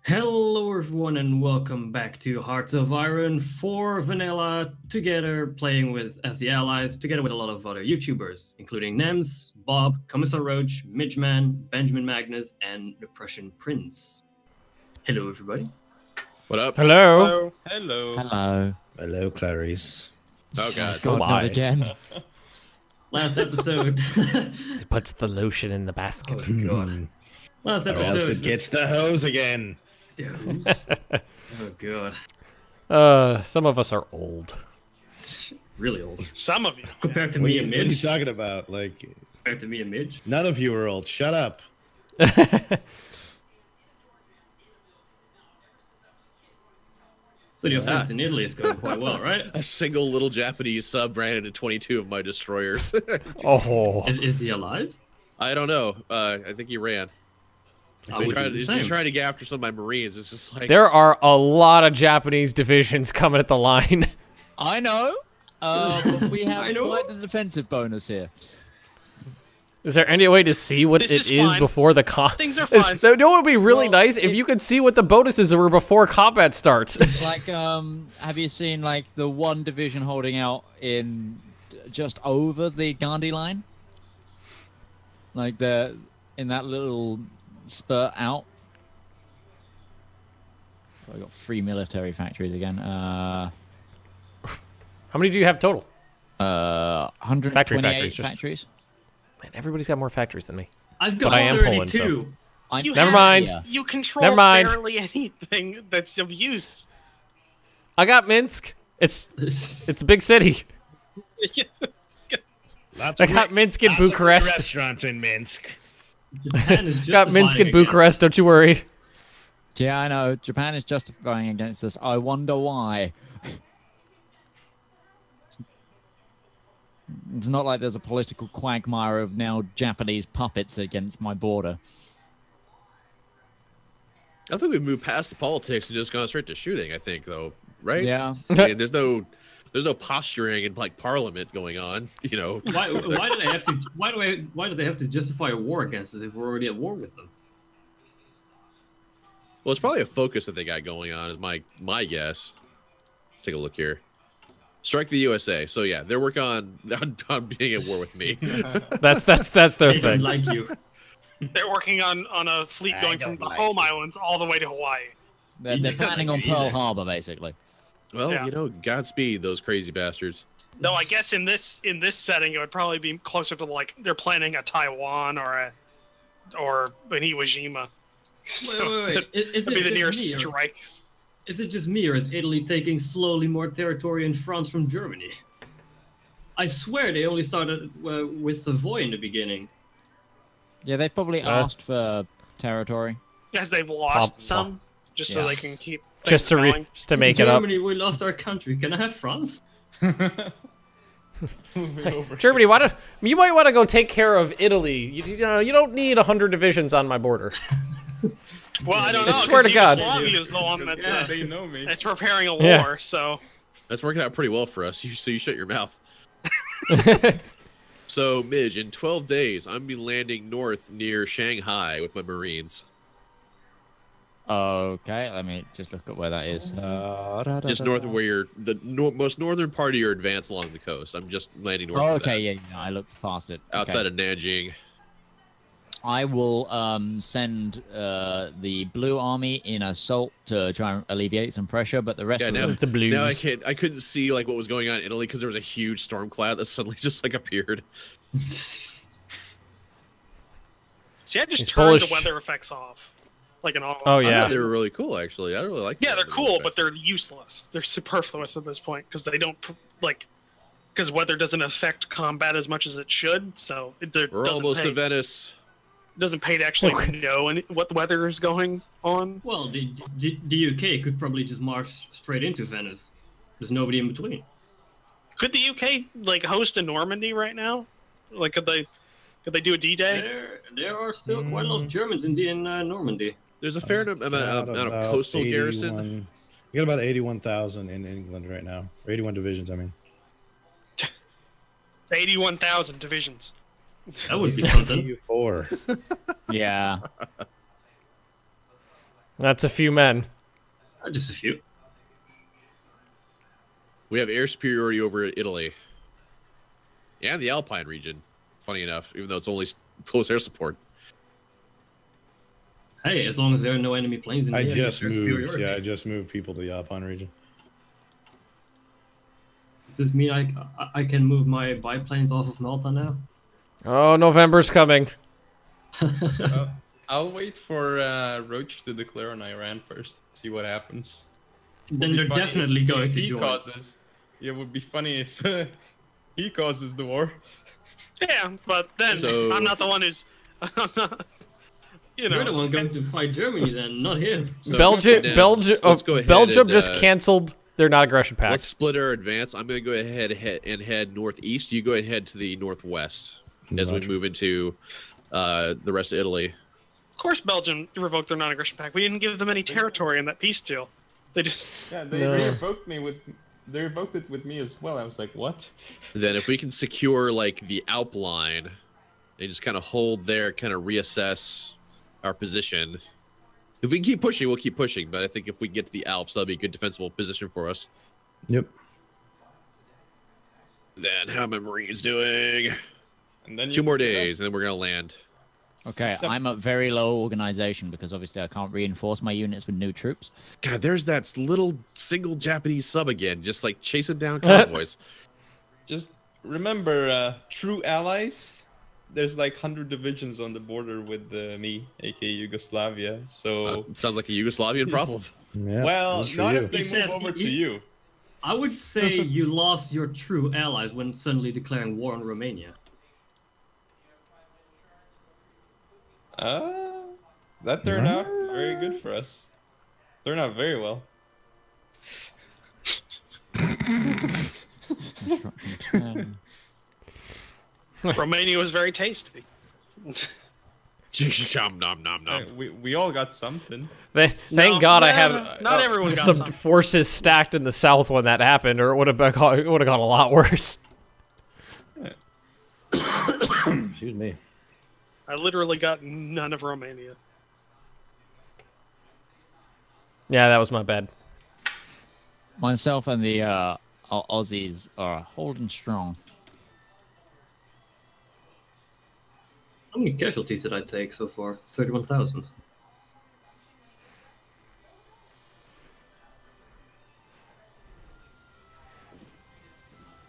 Hello everyone and welcome back to Hearts of Iron 4 Vanilla, together playing with as the allies, together with a lot of other YouTubers, including Nems, Bob, Commissar Roach, Midgeman, Benjamin Magnus, and the Prussian Prince. Hello everybody. What up? Hello. Hello. Hello. Hello, Clarice. Oh god. God, not again. Last episode. It puts the lotion in the basket. Oh god. Last Or else it episode. gets the hose again. Oh god. Some of us are old. Really old. Some of you. Compared to What are, me you, and what are you Midge. talking about? Like, Compared to me and Midge. none of you are old. Shut up. So the offense in Italy is going quite well, right? A single little Japanese sub ran into 22 of my destroyers. Oh. Is he alive? I don't know. I think he ran. I would do the He's same. trying to get after some of my Marines. It's just like There are a lot of Japanese divisions coming at the line. I know. But we have I know. quite a defensive bonus here. Is there any way to see what This it is is fine. before the Things are fine. You know what would be really Well, nice if you could see what the bonuses were before combat starts. Like, have you seen like the one division holding out in just over the Gandhi line? Like in that little spurt out. So I got 3 military factories again. How many do you have total? 128 factories, factories. Man, everybody's got more factories than me. I've got But I am 32. Poland, so- You Never have- mind. You control Never mind. barely anything that's of use. I got Minsk. It's a big city. Lots I of got Minsk and lots of Bucharest. restaurants in Minsk. Japan is Got Minsk and justifying again. Bucharest. Don't you worry. Yeah, I know. Japan is justifying against us. I wonder why. It's not like there's a political quagmire of now Japanese puppets against my border. I think we've moved past the politics and just gone straight to shooting. I think though, right? Yeah. I mean, there's no posturing in like Parliament going on. You know. Why do they have to? Why do they have to justify a war against us if we're already at war with them? Well, it's probably a focus that they got going on. Is my guess. Let's take a look here. Strike the USA. So yeah, they're working on being at war with me. That's their They don't thing. like you. They're working on a fleet I going from don't the like home you. islands all the way to Hawaii. They're planning on Pearl Harbor, basically. Well, Yeah. you know, Godspeed those crazy bastards. Though I guess in this setting it would probably be closer to like they're planning a Taiwan or an Iwo Jima. So Wait. Is that'd be the it nearest just me, or, strikes. is it just me, or is Italy taking slowly more territory in France from Germany? I swear they only started with Savoy in the beginning. Yeah, they probably asked for territory. As they've lost Pop- some, just so Yeah. they can keep Just things to going. just to make it up. Germany, we lost our country. Can I have France? Germany, you might want to go take care of Italy. You know, you don't need 100 divisions on my border. Well, I don't I know. swear to God. Yugoslavia is the one that's They know me. that's preparing a war. Yeah. So That's working out pretty well for us. So you shut your mouth. So, Midge, in 12 days, I'm going to be landing north near Shanghai with my Marines. Okay, let me just look at where that is. Just north of where most northern part of your advance along the coast. I'm just landing north Oh, of that. okay, yeah, I looked past it. Okay. Outside of Nanjing. I will send the Blue Army in assault to try and alleviate some pressure, but the rest Yeah, of now, them... The blues. now I couldn't see like what was going on in Italy because there was a huge storm cloud that suddenly just like appeared. see, I just It's turned Polish. the weather effects off, like an auto. Oh, I yeah. thought they were really cool actually. I really like. Yeah, the they're weather cool, but effects. they're useless. They're superfluous at this point because they don't because weather doesn't affect combat as much as it should. So it We're almost to Venice. doesn't pay to actually Okay. know what the weather is going on. Well, the UK could probably just march straight into Venice. There's nobody in between. Could the UK like host a Normandy right now? Like, could they do a D-Day? There are still quite a lot of Germans in Normandy. There's a fair amount of About coastal 81 garrison. We got about 81,000 in England right now. Or 81 divisions, I mean. 81,000 divisions. That would be something. EU4. Yeah. That's a few men. Just a few. We have air superiority over Italy. And the Alpine region, funny enough, even though it's only close air support. Hey, as long as there are no enemy planes in the I air, just there's moved. superiority. Yeah, I just moved people to the Alpine region. Does this mean I can move my biplanes off of Malta now? Oh, November's coming. I'll wait for Roach to declare on Iran first. See what happens. Then Would they're be funny definitely if going to he join. causes. It would be funny if he causes the war. Yeah, but then So- I'm not the one who's. I'm not, you know. You're the one going to fight Germany then, not him. So, Belgium, now, Belgium, let's go ahead Belgium and, just canceled their non-aggression pact. Let's split our advance. I'm going to go ahead and head northeast. You go ahead and head to the northwest as we Roger. move into the rest of Italy. Of course, Belgium revoked their non-aggression pact. We didn't give them any territory in that peace deal. They just. Yeah, they No. revoked me with. They revoked it with me as well. I was like, what? Then if we can secure like the Alp line and just kind of hold there, kind of reassess our position. If we can keep pushing, we'll keep pushing. But I think if we get to the Alps, that'll be a good defensible position for us. Yep. Then how are my Marines doing? And then 2 more days, and then we're going to land. Okay, Except- I'm at very low organization because obviously I can't reinforce my units with new troops. God, there's that little single Japanese sub again, just like chasing down convoys. Just remember, true allies. There's like 100 divisions on the border with me, aka Yugoslavia. So, It sounds like a Yugoslavian problem. Yeah. well, that's for not you. if they He move says over he- to you. I would say you lost your true allies when suddenly declaring war on Romania. That turned out very good for us. Turned out very well. Construction 10. Romania was very tasty. Nom, nom, nom, nom. We all got something. Thank No, God I no, have not everyone got some some. forces stacked in the south when that happened, or it would have gone a lot worse. Excuse me. I literally got none of Romania. Yeah, that was my bad. Myself and the Aussies are holding strong. How many casualties did I take so far? 31,000.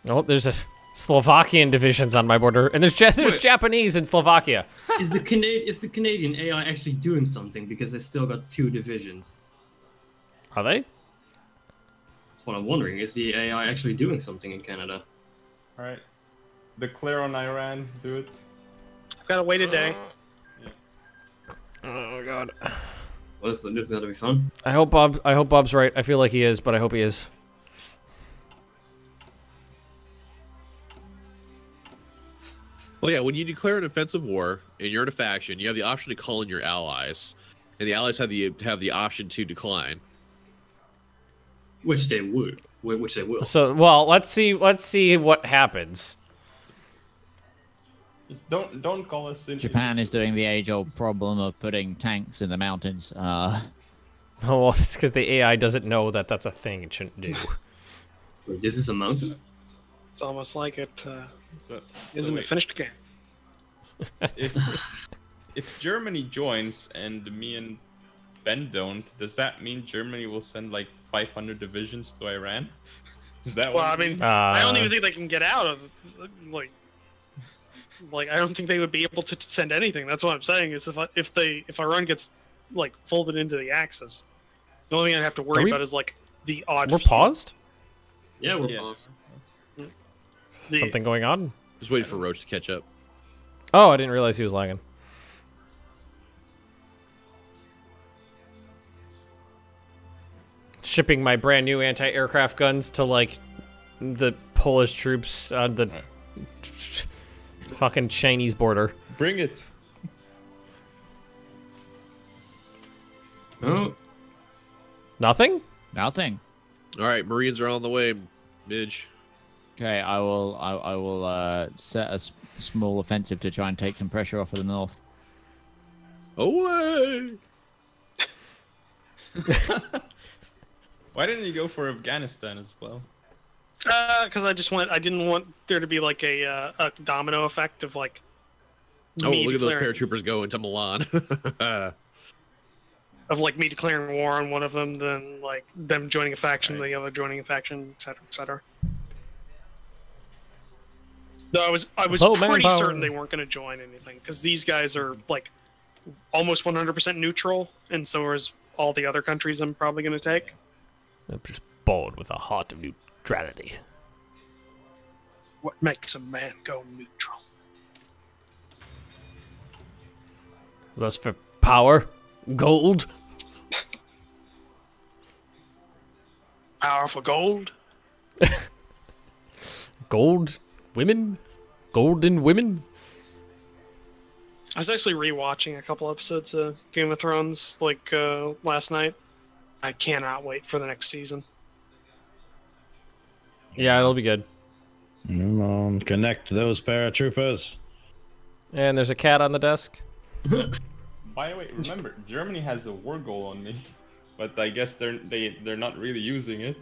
Oh, there's a Slovakian divisions on my border, and there's Japanese in Slovakia. Is the Canadian AI actually doing something? Because they still got 2 divisions. Are they? That's what I'm wondering. Is the AI actually doing something in Canada? All right, declare on Iran. Do it. I've got to wait a day. Oh God. Well, this is gonna be fun. I hope Bob's right. I feel like he is, but I hope he is. Well, yeah, when you declare an offensive war and you're in a faction, you have the option to call in your allies, and the allies have the option to decline. Which they would. Which they will. So, well, let's see what happens. Just don't call us in. Japan is doing the age-old problem of putting tanks in the mountains. Oh, well, it's because the AI doesn't know that that's a thing it shouldn't do. Wait, this is a mountain? It's almost like it So isn't a wait, finished game. if Germany joins and me and Ben don't, does that mean Germany will send like 500 divisions to Iran? Is that Well, what I it mean, means? I don't even think they can get out of like I don't think they would be able to send anything. That's what I'm saying. Is if Iran gets like folded into the Axis, the only thing I'd have to worry we- about is like the odd. We're few- paused? Yeah, we're Yeah. paused. the- Something going on? Just waiting for Roach to catch up. Oh, I didn't realize he was lagging. Shipping my brand new anti-aircraft guns to like the Polish troops on the fucking Chinese border. Bring it. Oh, Nothing? Nothing. All right, Marines are on the way, Midge. Okay, I will set a small offensive to try and take some pressure off of the north. Away! Why didn't you go for Afghanistan as well? Because I didn't want there to be like a domino effect of like. Oh, me look at those declaring- paratroopers going to Milan. Of like me declaring war on one of them, then like them joining a faction, the other joining a faction, etc., etc. Though I was Low pretty manpower. certain they weren't going to join anything because these guys are like almost 100% neutral, and so is all the other countries I'm probably going to take. I'm just bored with a heart of neutrality. What makes a man go neutral? Thus for power, gold. Powerful gold. Gold women? Golden women? I was actually rewatching a couple episodes of Game of Thrones like last night. I cannot wait for the next season. Yeah, it'll be good. Come on, connect those paratroopers. And there's a cat on the desk. By the way, remember, Germany has a war goal on me, but I guess they're not really using it.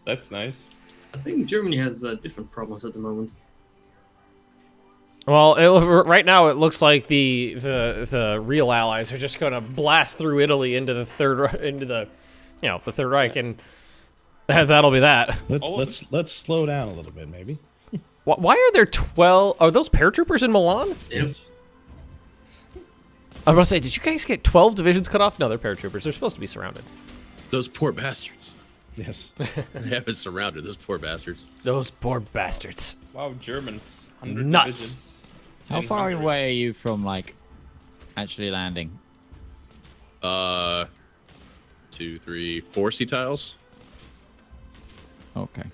That's nice. I think Germany has different problems at the moment. Well, right now it looks like the real allies are just going to blast through Italy into the Third Reich, and that'll be that. Let's slow down a little bit, maybe. Why are there 12? Are those paratroopers in Milan? Yes. I was going to say, did you guys get 12 divisions cut off? No, they're paratroopers. They're supposed to be surrounded. Those poor bastards. Yes. They have been surrounded. Those poor bastards. Those poor bastards. Wow, Germans. 100 Nuts. divisions. How far 100. away are you from like actually landing? 2, 3, 4 sea tiles. Okay.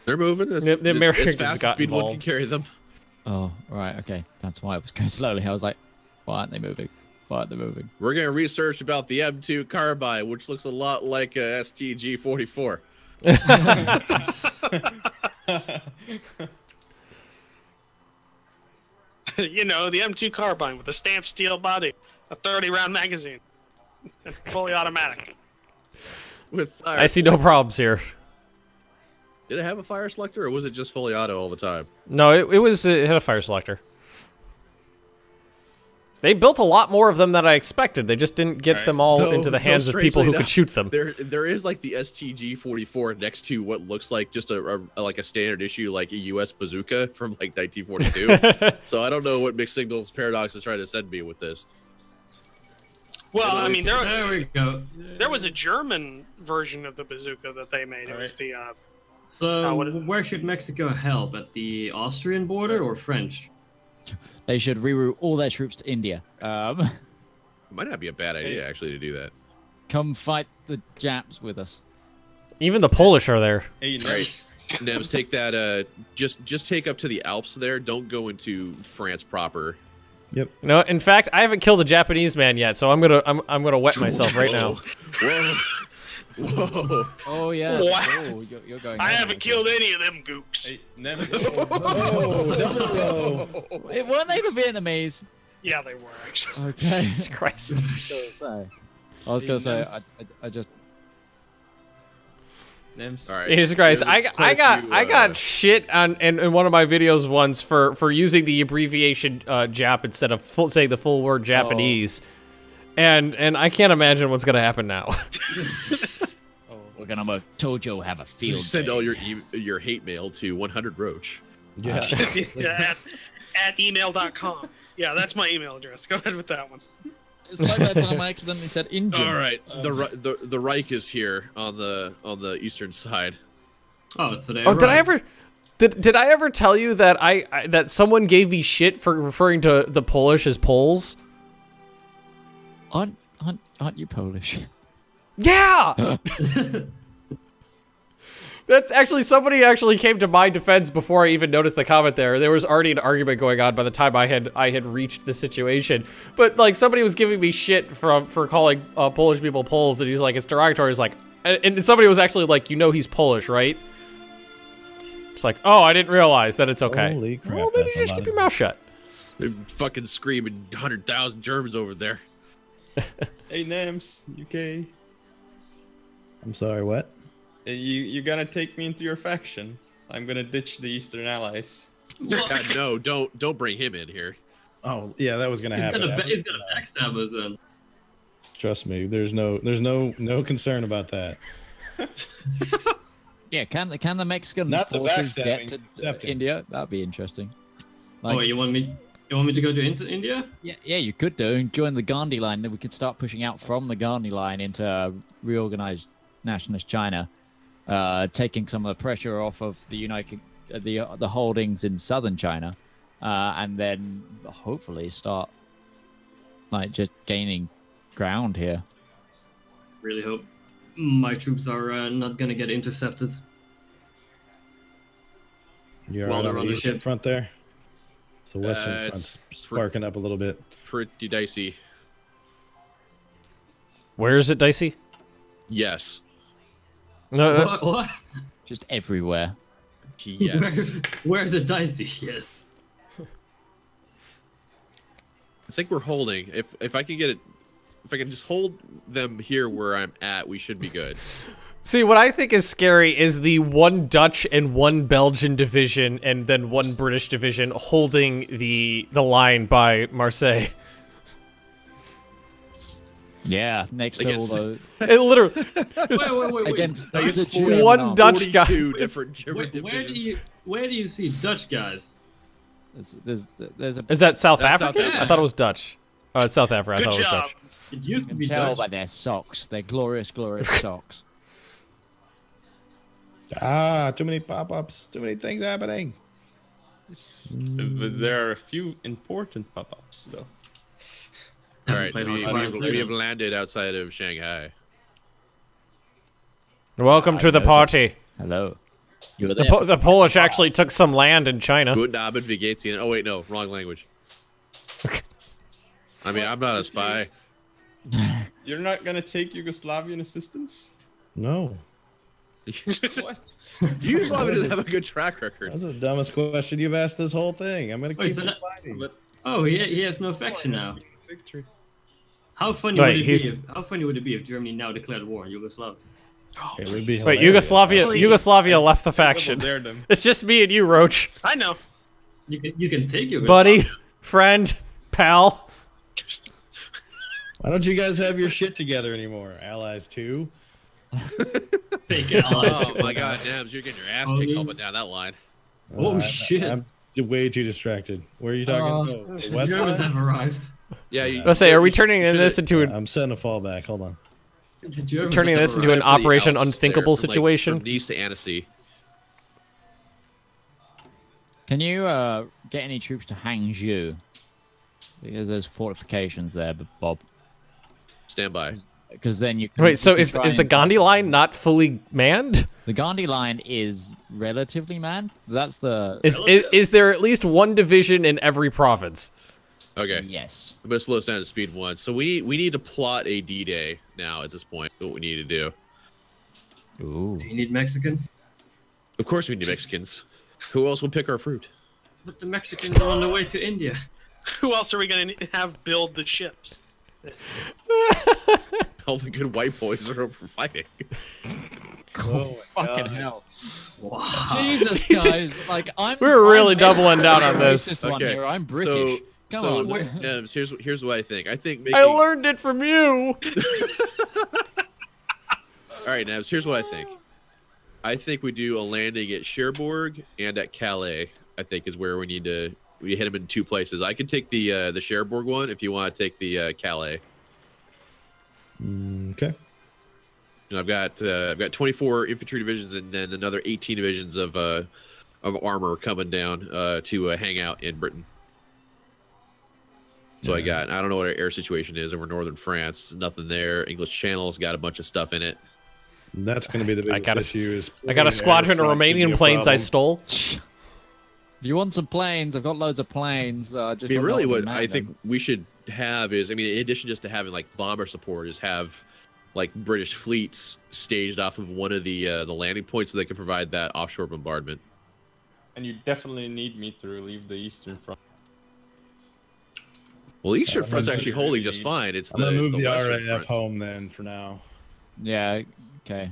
They're moving as, The as Americans fast as got speed one can involved. carry them. Oh, right. Okay, that's why it was going slowly. I was like, why aren't they moving? Why aren't they moving? We're going to research about the M2 carbine, which looks a lot like a STG-44. You know, the M2 carbine with a stamped steel body, a 30-round magazine, and fully automatic. With fire I see no problems here. Did it have a fire selector, or was it just fully auto all the time? No, it had a fire selector. They built a lot more of them than I expected. They just didn't get them all into the hands of people who could shoot them. There is like the STG-44 next to what looks like just like a standard issue, like a U.S. bazooka from like 1942. So I don't know what mixed signals Paradox is trying to send me with this. Well, I mean, There we go. there was a German version of the bazooka that they made. It was the So, what- where should Mexico help? At the Austrian border or French? They should reroute all their troops to India. It might not be a bad idea actually to do that. Come fight the Japs with us. Even the Polish are there. Hey, nice. Nems, take that. Just take up to the Alps there. Don't go into France proper. Yep. No, in fact, I haven't killed a Japanese man yet, so I'm gonna wet myself right now. Whoa. Whoa. Oh yeah. What? Oh, you're going. I there. haven't killed any of them gooks. Hey, Nems. Wait, weren't they the Vietnamese? Yeah, they were actually. Okay. Jesus Christ. I was gonna say, I just. Nems. All right. Jesus Christ. There's I quite a few, got shit on in one of my videos once for using the abbreviation Jap instead of saying the full word Japanese. And I can't imagine what's gonna happen now. We're gonna make Tojo have a field. You send day. all your hate mail to 100 Roach. Yeah. Yeah, at email.com. Yeah, that's my email address. Go ahead with that one. It's like that time I accidentally said Indian. All right, the Reich is here on the eastern side. Oh, so they Oh, did I arrived. ever did I ever tell you that that someone gave me shit for referring to the Polish as Poles? Aren't you Polish? Yeah. That's actually somebody actually came to my defense before I even noticed the comment there. There was already an argument going on by the time I had reached the situation. But like somebody was giving me shit for calling Polish people Poles, and he's like, it's derogatory. He's like, and somebody was actually like, you know, he's Polish, right? It's like, oh, I didn't realize that it's okay. Holy crap, Well, maybe that's you a just lot keep of- your mouth shut. They're fucking screaming 100,000 Germans over there. Hey, Nams, UK. I'm sorry, what? You gotta take me into your faction. I'm gonna ditch the Eastern Allies. God, no, don't bring him in here. Oh, yeah, that was gonna He's happen. gonna backstab us then. Trust me, there's no concern about that. Yeah, can the Mexican Not the forces get backstabbing, to accepting. India? That'd be interesting. Oh, Like, you want me to go to India? yeah, you could do. Join the Gandhi line, then we could start pushing out from the Gandhi line into reorganized nationalist China, taking some of the pressure off of the the holdings in southern China, and then hopefully start like just gaining ground here. Really hope my troops are not gonna get intercepted. You're While right they're on on the the eastern ship. front there. The western It's front's sparking up a little bit. Pretty dicey. Where is it, Dicey? Yes. No, What? Just everywhere. Yes. Where's the dicey? Yes. I think we're holding. If I can get it, if I can just hold them here where I'm at, we should be good. See, what I think is scary is the one Dutch and one Belgian division and then one British division holding the line by Marseille. Yeah, next to all Against- the It literally, Wait. against I guess the 40 German one army. Dutch guy. 42 different German Where divisions. do you see Dutch guys? There's a Is that South That's South African? Africa. I thought it was Dutch. Oh, it's South Africa. I Good thought it was job. Dutch. It used to be tell Dutch. by their socks, their glorious socks. Ah, too many pop-ups, too many things happening. But there are a few important pop-ups though. All Haven't right, played we, Hearts of Iron we, three we have then. landed outside of Shanghai. Welcome to the party. Hello. You were The, there. the Polish actually took some land in China. Guten Abend, wie geht's Ihnen? Oh wait, no, wrong language. I mean, I'm not a spy. You're not gonna take Yugoslavian assistance? No, What? Yugoslavia doesn't have a good track record. that's the dumbest question you've asked this whole thing. I'm gonna Wait, keep so it that- fighting. But Oh, he has no faction now. victory. How funny Wait, would it he's- be? How funny would it be if Germany now declared war on Yugoslavia? It would be Wait, hilarious. Yugoslavia Yugoslavia left the Double faction. dare them. It's just me and you, Roach. I know. You can take Yugoslavia. Buddy, friend, pal. Why don't you guys have your shit together anymore? Allies too. Fake allies. Oh my god, Nams, you're getting your ass kicked Police. coming down that line. Oh, shit. I'm way too distracted. Where are you talking? Oh, the The west Germans line? have arrived. Yeah, you, Let's say, are we you turning should've- this into I'm setting a fallback. Hold on. The Germans turning have this into arrived. an for the Operation Alps Unthinkable there, from, situation? From Nice to Annecy. Can you get any troops to Hangzhou? Because there's fortifications there, Bob. Stand by. Because then you can. Wait, so you can is try the and- Gandhi line not fully manned? The Gandhi line is relatively manned. That's the. Is there at least one division in every province? Okay. Yes. I'm gonna slow us down to speed 1. So we need to plot a D-Day now at this point. What we need to do. Ooh. Do you need Mexicans? Of course we need Mexicans. Who else will pick our fruit? But the Mexicans are on the way to India. Who else are we gonna have build the ships? All the good white boys are over fighting. Oh, Fucking hell. Wow. Jesus, guys. Like, I'm. We're really I'm doubling down on this. racist one Okay, here. I'm British. Come so on. here's what I think. I think making. I learned it from you. All right, Nabs. Here's what I think. I think we do a landing at Cherbourg and at Calais. I think is where we need to. We hit them in 2 places. I could take the Cherbourg one if you want to take the Calais. Okay. And I've got 24 infantry divisions and then another 18 divisions of armor coming down to hang out in Britain. So I don't know what our air situation is over northern France. Nothing there. English Channel's got a bunch of stuff in it. That's going to be the biggest got a- issue. Is I got a squadron of air front can be Romanian a planes I problem. stole. If you want some planes, I've got loads of planes. Just I mean, don't really, know what how to I man think them. we should have is, I mean, in addition just to having like bomber support, is have like British fleets staged off of one of the landing points so they can provide that offshore bombardment. And you definitely need me to relieve the Eastern Front. Well, the Eastern I'm Front's gonna- actually holding just fine. It's I'm gonna move the Western RAF Front. home then for now. Yeah, okay.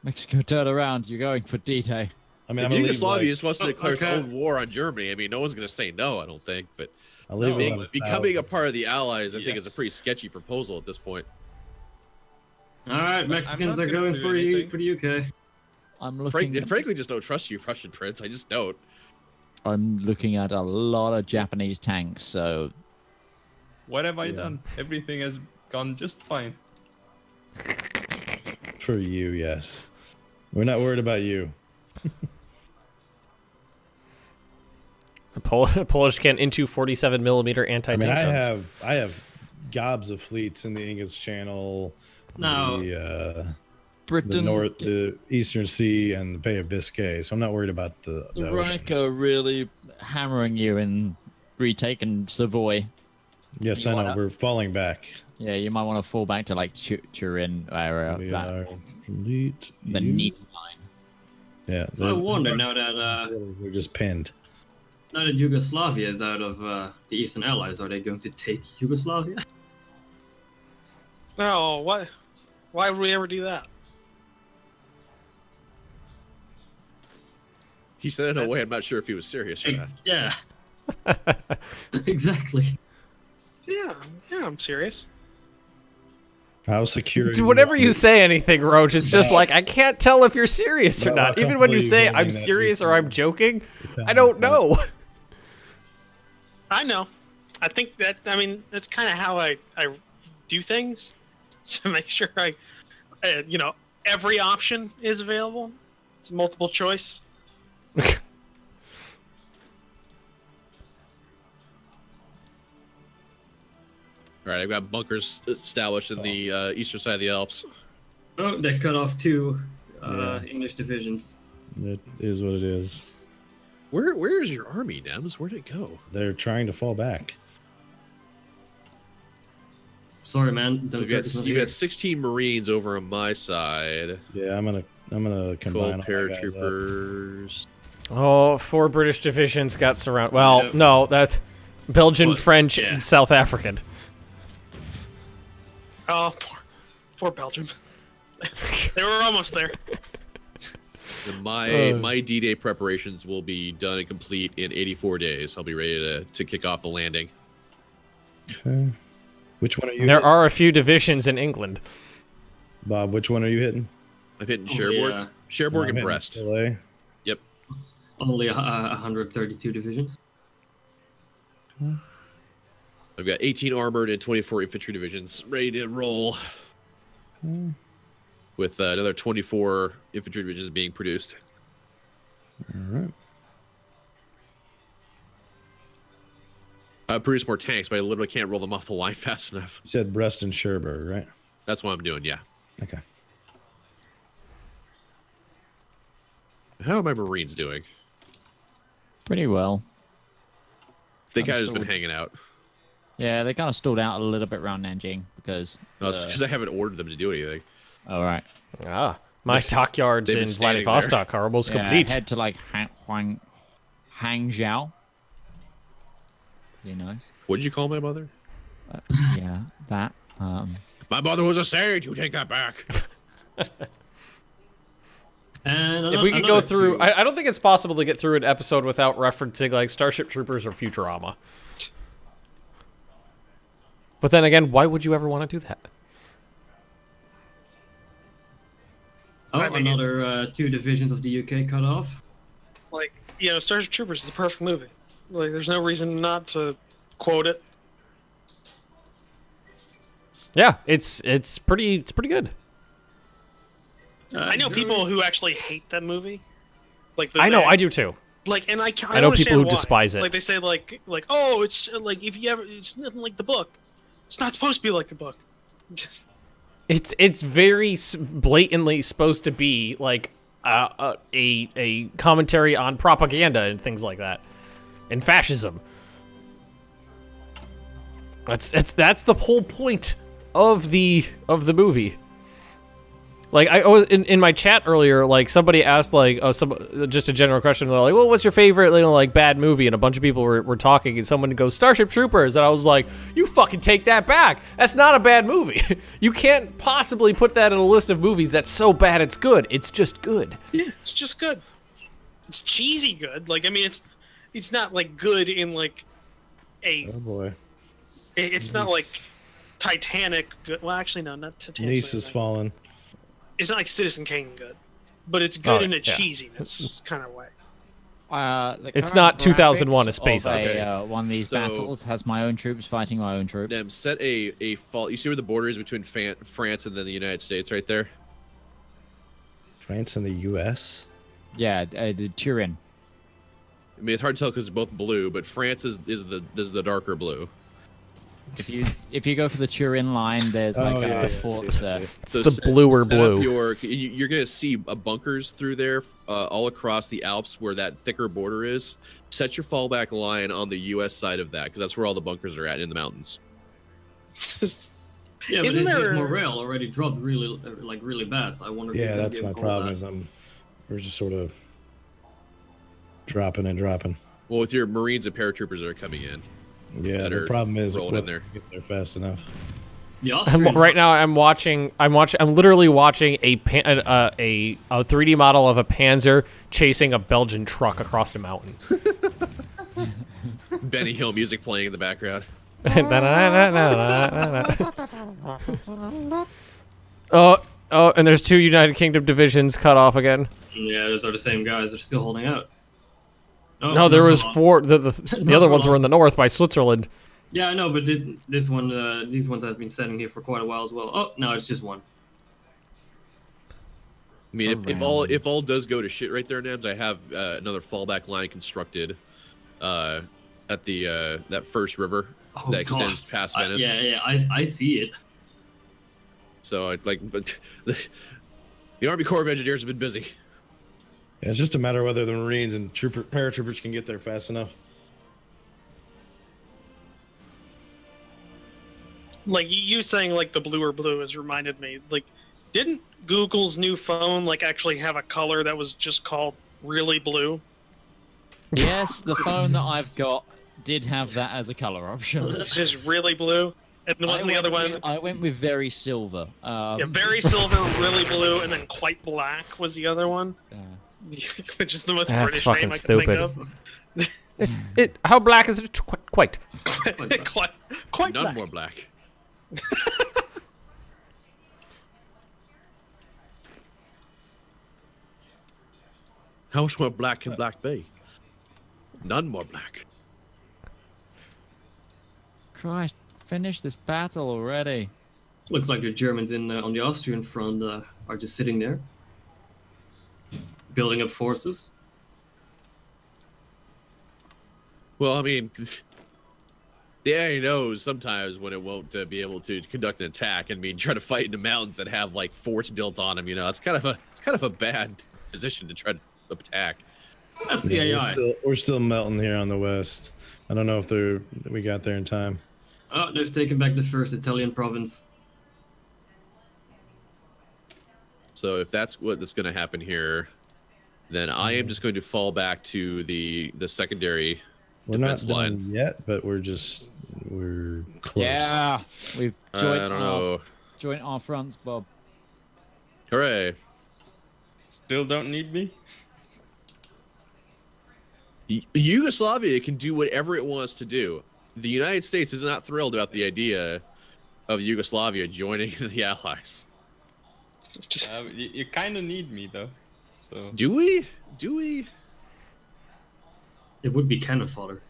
Mexico, turn around. You're going for D-Day. I mean, If I'm gonna leave, Yugoslavia like, just wants to declare its okay. own war on Germany, I mean, no one's going to say no, I don't think. But I'll leave No, about a becoming a 1,000. part of the Allies, I think, is a Yes. pretty sketchy proposal at this point. All right, Mexicans not are gonna going do for you anything. for the UK. I'm looking. Frankly, just don't trust you, Russian Prince. I just don't. I'm looking at a lot of Japanese tanks. So What have I done? Everything has gone just fine. For you, yes. We're not worried about you. Polish can into 47 millimeter I anti-tank mean, guns. I have gobs of fleets in the English Channel, No. the Britain, the Eastern Sea, and the Bay of Biscay. So I'm not worried about the the oceans. Reich are really hammering you in retaking Savoy. Yes, You I know. wanna- We're falling back. Yeah, you might want to fall back to like Turin area. We that, are elite. the you- neat line. Yeah. So I wonder now that We're just pinned. now that Yugoslavia is out of the Eastern Allies, are they going to take Yugoslavia? No, what? Why would we ever do that? He said it in a way I'm not sure if he was serious or not. Yeah. Exactly. Yeah, I'm serious. How secure? Dude, whenever you say anything, Roach, it's just like, I can't tell if you're serious or But not. how Even when you comfortable say are you I'm holding that serious or V4? I'm joking, I don't know. I know. I think that, I mean, that's kind of how I do things. To make sure every option is available. It's multiple choice. All right, I've got bunkers established in the eastern side of the Alps. Oh, they cut off two Yeah. English divisions. It is what it is. Where is your army, Nems? Where'd it go? They're trying to fall back. Sorry, man. Don't You got 16 Marines over on my side. Yeah, I'm gonna combine 12 all my guys up. paratroopers. Oh, 4 British divisions got surrounded. Well, Yeah. no, that's Belgian, What? French, Yeah. and South African. Oh, poor Belgium. They were almost there. And my D-Day preparations will be done and complete in 84 days. I'll be ready to kick off the landing. Okay. Which one are you? There hitting? are a few divisions in England. Bob. Which one are you hitting? I'm hitting Oh, Cherbourg, yeah. Cherbourg I'm and hitting Brest. Calais. Yep. Only 132 divisions. I've got 18 armored and 24 infantry divisions ready to roll. With another 24 infantry divisions being produced. All right. I produce more tanks, but I literally can't roll them off the line fast enough. You said Brest and Cherbourg, right? That's what I'm doing, yeah. Okay. How are my Marines doing? Pretty well. They I'm kind of just been still- hanging out. Yeah, they kind of stalled out a little bit around Nanjing because. No, it's because I haven't ordered them to do anything. All right. Ah, my dockyards They've in been standing Vladivostok are almost Yeah, complete. head to like Hangzhou. Be nice. What did you call my mother? Yeah, that. My mother was a saint. You take that back. And If we could go another through, two- I don't think it's possible to get through an episode without referencing like Starship Troopers or Futurama. But then again, why would you ever want to do that? oh, I mean- another 2 divisions of the UK cut off. Like, Starship Troopers is a perfect movie. Like, there's no reason not to quote it. Yeah, it's pretty good. I know people who actually hate that movie. Like, I know, I do too. Like, and I know people understand who why. despise it. Like, they say like, oh, it's like if you ever, it's nothing like the book. It's not supposed to be like the book. Just It's very blatantly supposed to be like a commentary on propaganda and things like that, and fascism. That's the whole point of the movie. Like I was in my chat earlier, like somebody asked like just a general question. They're like, "Well, what's your favorite like bad movie?" And a bunch of people were talking, and someone goes Starship Troopers, and I was like, "You fucking take that back. That's not a bad movie. You can't possibly put that in a list of movies that's so bad it's good. It's just good." Yeah, it's just good. It's cheesy good. Like I mean, it's not like good in like a. Oh boy. It's not like Titanic good. Well, actually, no, not Titanic. Niece is falling. It's not like Citizen Kane good, but it's good in a yeah. cheesiness kind of way. It's not 2001: A Space Odyssey. One of these battles has my own troops fighting my own troops. Them set a fault. You see where the border is between France and then the United States, right there. France and the U.S. Yeah, the Turin. I mean, it's hard to tell because they're both blue, but France is the darker blue. If you go for the Turin line, there's like yeah, forts there. It's the bluer blue. You're gonna see bunkers through there, all across the Alps where that thicker border is. Set your fallback line on the U.S. side of that because that's where all the bunkers are at in the mountains. Yeah, but Isn't it's just there- morale already dropped really bad. So I wonder. Yeah, if that's my problem. Is we're just sort of dropping and dropping. Well, with your Marines and paratroopers that are coming in. Yeah, that the are problem is rolling in there. get there fast enough. Right now, I'm literally watching a 3D model of a Panzer chasing a Belgian truck across the mountain. Benny Hill music playing in the background. Oh, and there's 2 United Kingdom divisions cut off again. Yeah, those are the same guys. They're still holding out. Oh, No, there was for long. 4. The other ones were in the north by Switzerland. Yeah, I know, but this one, these ones have been sitting here for quite a while as well. Oh, no, it's just one. I mean, if all does go to shit right there, Nebs, I have another fallback line constructed at the that first river that extends past Venice. Yeah, I see it. So but the Army Corps of Engineers have been busy. Yeah, it's just a matter of whether the Marines and paratroopers can get there fast enough. Like you saying like the bluer blue has reminded me. Like, didn't Google's new phone like actually have a color that was just called really blue? Yes, the phone that I've got did have that as a color option. It's just really blue. And wasn't the other one? I went with very silver. Yeah, very silver, really blue, and then quite black was the other one. Which is the most That's British fucking name I stupid. can think of. How black is it? Quite. quite None black. more black. How much more black can black be? None more black. Christ, finish this battle already. Looks like the Germans on the Austrian front are just sitting there, building up forces. Well, I mean, the enemy knows sometimes when it won't be able to conduct an attack. I mean, try to fight in the mountains that have like forts built on them. You know, it's kind of a bad position to try to attack. That's the AI. We're still melting here on the west. I don't know if we got there in time. Oh, they've taken back the first Italian province. So if that's what's going to happen here, then I am just going to fall back to the secondary We're not defense line. done yet, but we're close. Yeah, we've I don't know. joined our fronts, Bob. Hooray! Still don't need me? Yugoslavia can do whatever it wants to do. The United States is not thrilled about the idea of Yugoslavia joining the Allies. You kind of need me though. So Do we? Do we? It would be cannon fodder.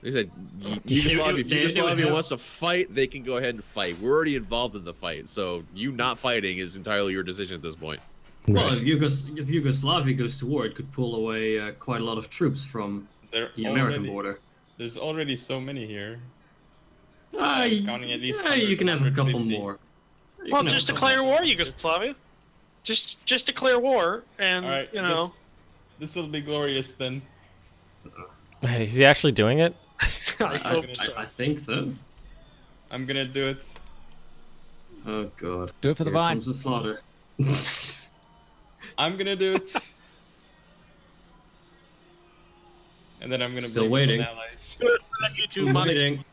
They said They if would Yugoslavia have- wants to fight, they can go ahead and fight. We're already involved in the fight, so you not fighting is entirely your decision at this point. Well, Right. if Yugoslavia goes to war, it could pull away quite a lot of troops from the American border. There's already so many here. Uh, Counting at least you can have a couple 150. more. You Well, can have just a couple declare more. war, Yugoslavia. Just declare war, and All right, you know. this will be glorious then. Is he actually doing it? I hope so. I think so. I'm gonna do it. Oh god. Do it for the Here vine. comes the slaughter. I'm gonna do it. And then I'm gonna Still blame it waiting. on allies. You too, I'm money. waiting.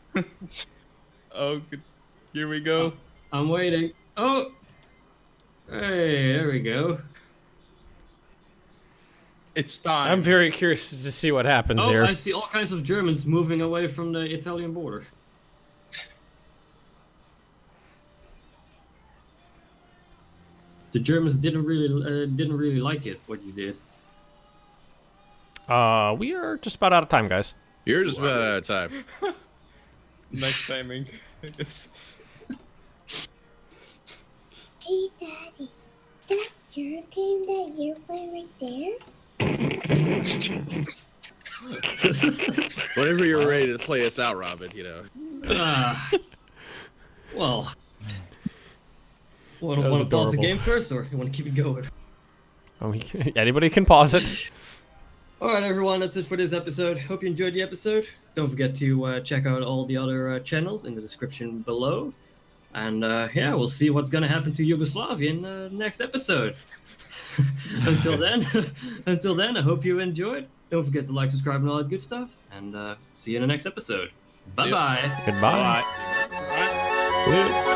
Oh, good. Here we go. I'm waiting. Oh! Hey, there we go. It's time. I'm very curious to see what happens Oh, here. I see all kinds of Germans moving away from the Italian border. The Germans didn't really like it what you did. We are just about out of time, guys. You're just about out of time. Nice timing, I guess. Hey, Daddy, that your game that you're playing right there? Whenever you're ready to play us out, Robin, you know. Well, want That to was pause the adorable. game first, or you want to keep it going? Anybody can pause it. All right, everyone, that's it for this episode. Hope you enjoyed the episode. Don't forget to check out all the other channels in the description below. And yeah, we'll see what's going to happen to Yugoslavia in the next episode. Until then, I hope you enjoyed. Don't forget to like, subscribe, and all that good stuff. And see you in the next episode. Bye-bye. Goodbye. All right. Yeah.